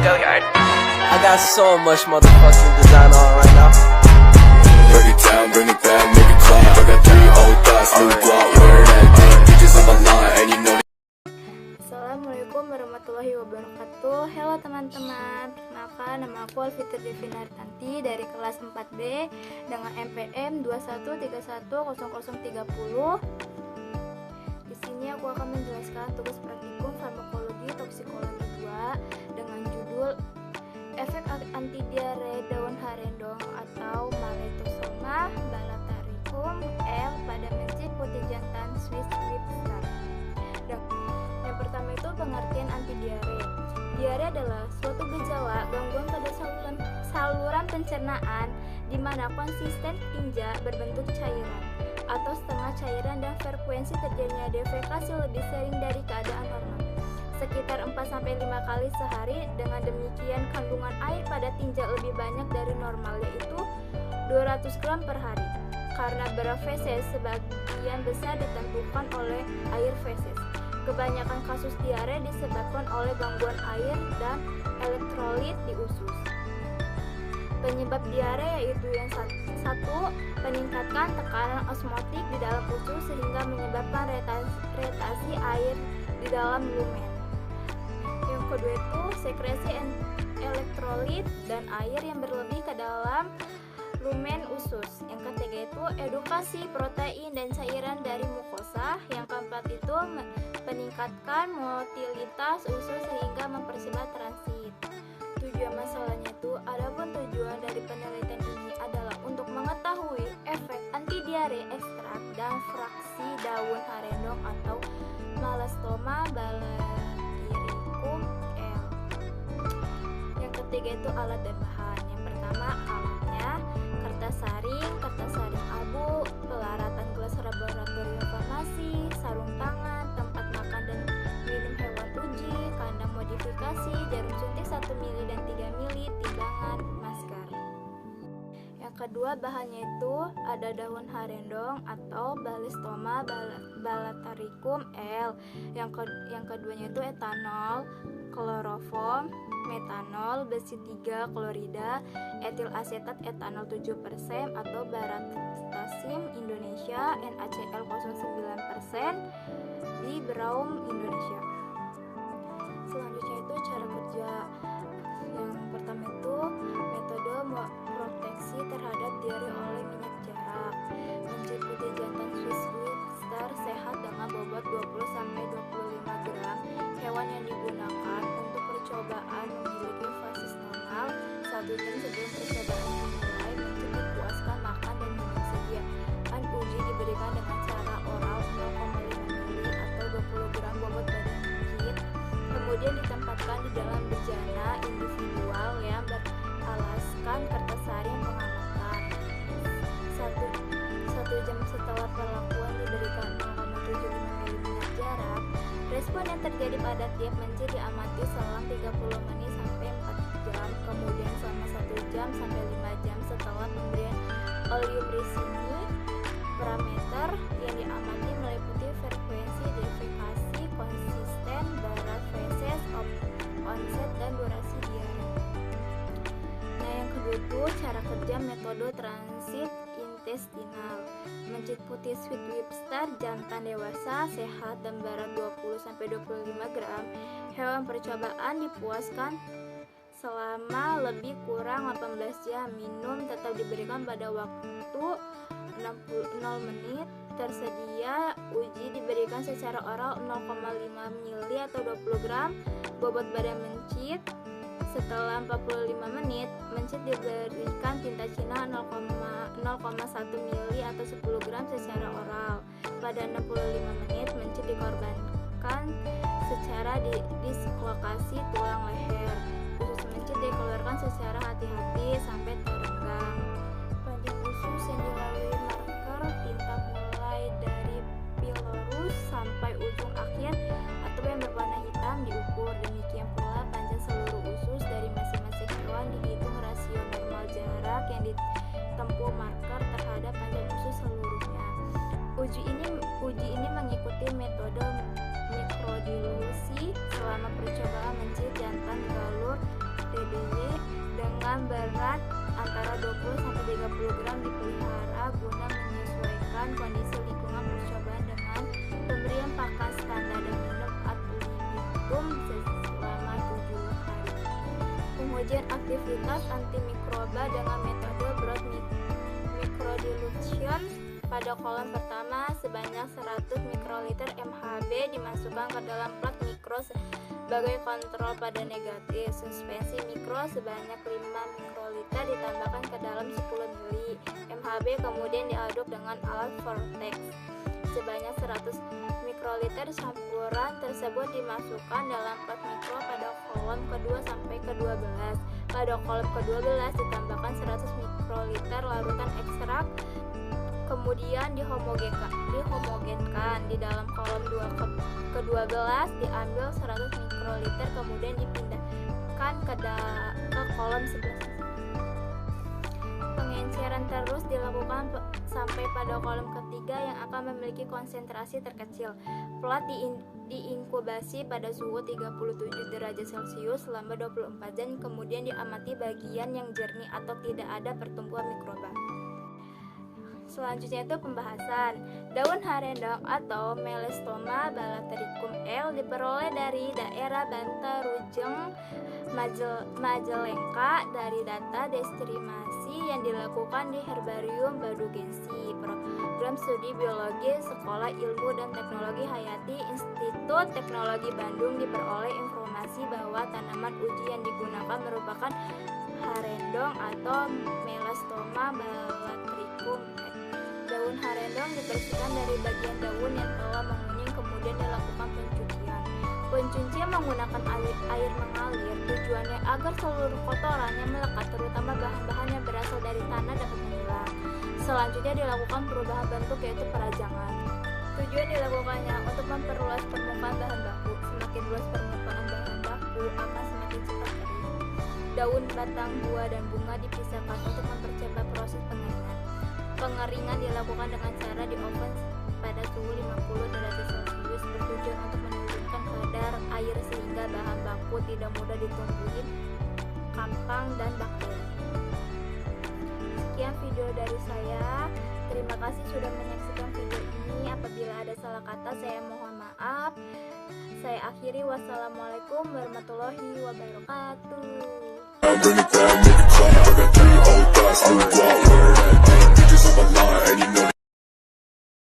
I got so much motherfucking design on right now. Break it down, bring it back, make it clap. I got 3 old thoughts, new block, where that damn bitches on my line, and you know. Assalamualaikum warahmatullahi wabarakatuh. Halo teman-teman, perkenalkan nama aku Alfitri Devina Artanti dari kelas 4B dengan NPM 21310030. Di sini aku akan menjelaskan tugas praktikum farmakologi toksikologi 2 dengan judul efek anti diare daun harendong atau Maletosoma balataricum L pada mencit putih jantan Swiss Whipster. Yang pertama itu pengertian anti diare. Diare adalah suatu gejala gangguan pada saluran pencernaan di mana konsisten tinja berbentuk cairan atau setengah cairan dan frekuensi terjadinya defekasi lebih sering dari keadaan normal, sekitar 4-5 kali sehari. Dengan demikian kandungan air pada tinja lebih banyak dari normal, yaitu 200 gram per hari. Karena berat feses sebagian besar ditentukan oleh air feses. Kebanyakan kasus diare disebabkan oleh gangguan air dan elektrolit di usus. Penyebab diare yaitu yang satu, peningkatan tekanan osmotik di dalam usus sehingga menyebabkan retasi air di dalam lumen. Yang kedua itu sekresi elektrolit dan air yang berlebih ke dalam lumen usus. Yang ketiga itu edukasi protein dan cairan dari mukosa. Yang keempat itu meningkatkan motilitas usus sehingga mempersingkat transit. Tujuan masalahnya itu, adapun tujuan dari penelitian ini adalah untuk mengetahui efek anti diare ekstrak dan fraksi daun harendong atau Melasthoma balataricum L. Yang ketiga itu alat dan bahan. Yang pertama alatnya kertas saring abu, pelaratan gelas laboratorium farmasi, sarung tangan, tempat makan dan minum hewan uji, kandang modifikasi, jarum suntik 1 mili dan 3 mili, timbangan, masker. Yang kedua bahannya itu ada daun harendong atau Melasthoma balataricum L. Yang keduanya itu etanol, kloroform, metanol, besi 3 klorida, etil asetat etanol 7% atau Baratasim Indonesia, NaCl 0,9% di Braum Indonesia. Selanjutnya itu cara kerja. Yang pertama itu metode proteksi terhadap diare oleh minyak jarak. Mencit putih jantan Swiss Whipster sehat dengan bobot 20-25 gram. Hewan yang digunakan untuk percobaan memiliki fasis normal. 1 jam sebelum percobaan dimulai, mencit dipuaskan makan dan minum. Sediaan uji diberikan dengan cara oral 0,5 mili atau 20 gram bobot badan mencit. Kemudian ditempatkan di dalam bejana individual yang beralaskan kertas saring pengamatan. 1 jam setelah perlakuan diberikan 0,75 mili minyak jarak. Respon yang terjadi pada tiap mencit diamati selang 30 menit sampai 4 jam. Kemudian selama 1 jam sampai 5 jam setelah pemberian oleum ricini, parameter yang diamati meliputi frekuensi defekasi, konsisten, berat feses, onset, dan durasi diare. Nah, yang kedua itu cara kerja metode transit intestinal. Mencit putih Swiss Whipster jantan dewasa sehat dan berat 20-25 gram. Hewan percobaan dipuaskan selama lebih kurang 18 jam. Minum tetap diberikan pada waktu 0 menit. Tersedia uji diberikan secara oral 0,5 mili atau 20 gram bobot badan mencit. Setelah 45 menit, mencit diberikan tinta Cina 0,1 mili atau 10 gram secara oral. Pada 65 menit, mencit dikorbankan secara dislokasi tulang leher. Usus mencit dikeluarkan secara hati-hati sampai terenggang. Panjang usus yang dilalui marker tinta mulai dari pilorus sampai ujung akhir atau yang berwarna hitam diukur. Demikian pula panjang seluruh usus dari masing-masing hewan dihitung rasio normal jarak yang ditempuh marker terhadap panjang usus seluruhnya. Uji ini mengikuti metode mikrodilusi selama percobaan mencit jantan galur TDY dengan berat antara 20-30 gram dipelihara guna menyesuaikan kondisi lingkungan percobaan dengan pemberian pakan standar dan minum ad libitum selama 7 hari. Pengujian aktivitas antimikroba dengan metode broad microdilution. Pada kolom pertama, sebanyak 100 mikroliter MHB dimasukkan ke dalam plat mikro sebagai kontrol pada negatif. Suspensi mikro sebanyak 5 mikroliter ditambahkan ke dalam 10 mili MHB, kemudian diaduk dengan alat vortex. Sebanyak 100 mikroliter campuran tersebut dimasukkan dalam plat mikro pada kolom kedua sampai ke-12. Pada kolom ke-12 ditambahkan 100 mikroliter larutan ekstrak, kemudian dihomogenkan. Di dalam kolom ke-12 diambil 100 mikroliter, kemudian dipindahkan ke kolom 11. Pengenceran terus dilakukan sampai pada kolom ketiga yang akan memiliki konsentrasi terkecil. Plat diinkubasi pada suhu 37 derajat Celcius selama 24 jam, kemudian diamati bagian yang jernih atau tidak ada pertumbuhan mikroba. Selanjutnya itu pembahasan. Daun harendong atau Melasthoma balatricum L diperoleh dari daerah Banten, Rujeng, Majalengka dari data destrimasi yang dilakukan di Herbarium Badugensi. Program Studi Biologi Sekolah Ilmu dan Teknologi Hayati Institut Teknologi Bandung diperoleh informasi bahwa tanaman uji yang digunakan merupakan harendong atau Melasthoma balatricum. Daun harendong dibersihkan dari bagian daun yang telah menguning, kemudian dilakukan pencucian. Pencucian menggunakan air mengalir, tujuannya agar seluruh kotoran yang melekat, terutama bahan-bahan yang berasal dari tanah, dapat menghilang. Selanjutnya dilakukan perubahan bentuk, yaitu perajangan. Tujuan dilakukannya untuk memperluas permukaan bahan baku. Semakin luas permukaan bahan baku, akan semakin cepat kering. Daun, batang, buah, dan bunga dipisahkan untuk mempercepat proses pengeringan. Pengeringan dilakukan dengan cara di oven pada suhu 50 derajat Celcius, bertujuan untuk menurunkan kadar air sehingga bahan baku tidak mudah ditumbuhin kampang dan bakteri. Sekian video dari saya. Terima kasih sudah menyaksikan video ini. Apabila ada salah kata, saya mohon maaf. Saya akhiri. Wassalamualaikum warahmatullahi wabarakatuh. Bring it down, make it clap. I got 3 old thoughts, new block, wear that thing. Bitches on my line, and you know